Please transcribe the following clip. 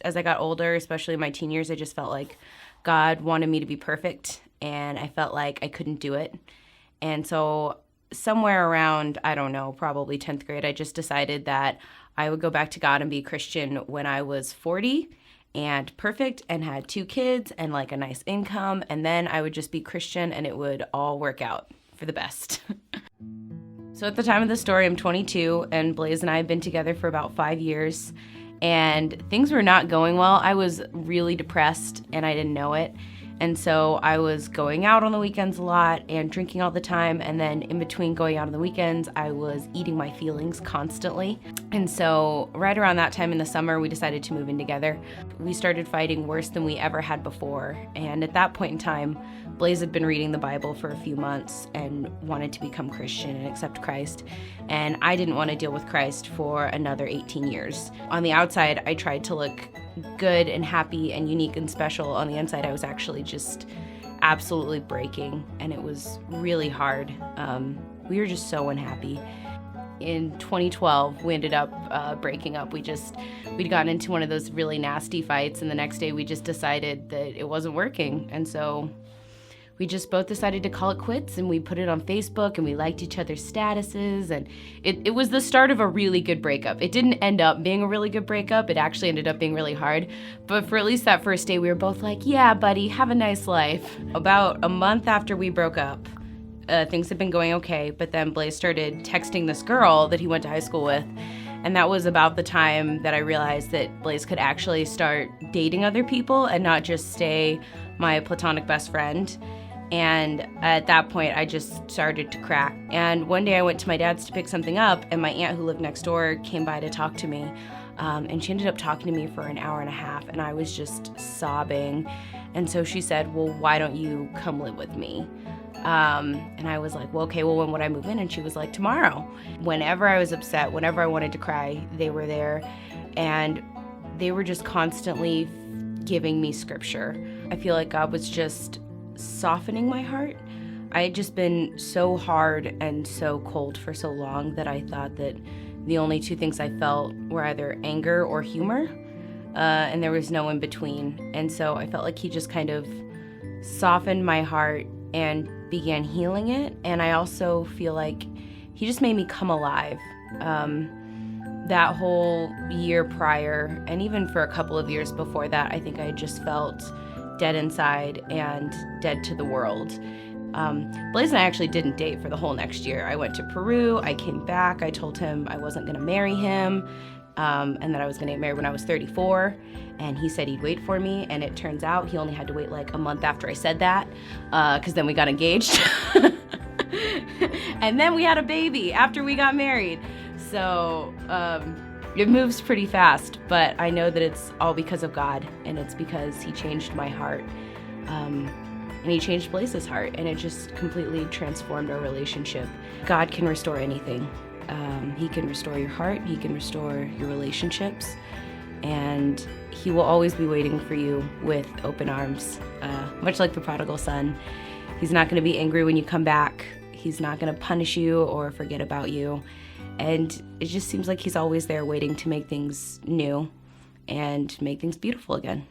As I got older, especially in my teen years, I just felt like God wanted me to be perfect, and I felt like I couldn't do it. And so somewhere around, I don't know, probably 10th grade, I just decided that I would go back to God and be a Christian when I was 40 and perfect and had 2 kids and like a nice income, and then I would just be Christian and it would all work out for the best. So at the time of the story, I'm 22, and Blaze and I have been together for about 5 years, and things were not going well. I was really depressed, and I didn't know it. And so I was going out on the weekends a lot and drinking all the time, and then in between going out on the weekends, I was eating my feelings constantly. And so right around that time in the summer, we decided to move in together. We started fighting worse than we ever had before, and at that point in time, Blaze had been reading the Bible for a few months and wanted to become Christian and accept Christ, and I didn't want to deal with Christ for another 18 years. On the outside, I tried to look good and happy and unique and special. On the inside, I was actually just absolutely breaking, and it was really hard. We were just so unhappy. In 2012, we ended up breaking up. We'd gotten into one of those really nasty fights, and the next day we just decided that it wasn't working, and so we just both decided to call it quits, and we put it on Facebook, and we liked each other's statuses, and it was the start of a really good breakup. It didn't end up being a really good breakup. It actually ended up being really hard. But for at least that first day, we were both like, yeah, buddy, have a nice life. About a month after we broke up, things had been going okay, but then Blaze started texting this girl that he went to high school with, and that was about the time that I realized that Blaze could actually start dating other people and not just stay my platonic best friend. And at that point, I just started to crack. And one day I went to my dad's to pick something up, and my aunt who lived next door came by to talk to me. And she ended up talking to me for an hour and a half, and I was just sobbing. And so she said, well, why don't you come live with me? And I was like, well, okay, well, when would I move in? And she was like, tomorrow. Whenever I was upset, whenever I wanted to cry, they were there. And they were just constantly giving me scripture. I feel like God was just softening my heart. I had just been so hard and so cold for so long that I thought that the only 2 things I felt were either anger or humor, and there was no in between. And so I felt like he just kind of softened my heart and began healing it. And I also feel like he just made me come alive. That whole year prior, and even for a couple of years before that, I think I just felt dead inside and dead to the world. Blaze and I actually didn't date for the whole next year. I went to Peru, I came back, I told him I wasn't gonna marry him, and that I was gonna get married when I was 34, and he said he'd wait for me, and it turns out he only had to wait like a month after I said that, because then we got engaged. And then we had a baby after we got married. So it moves pretty fast, but I know that it's all because of God, and it's because he changed my heart, and he changed Blaze's heart, and it just completely transformed our relationship. God can restore anything. He can restore your heart, he can restore your relationships, and he will always be waiting for you with open arms, much like the prodigal son. He's not going to be angry when you come back. He's not going to punish you or forget about you. And it just seems like he's always there waiting to make things new and make things beautiful again.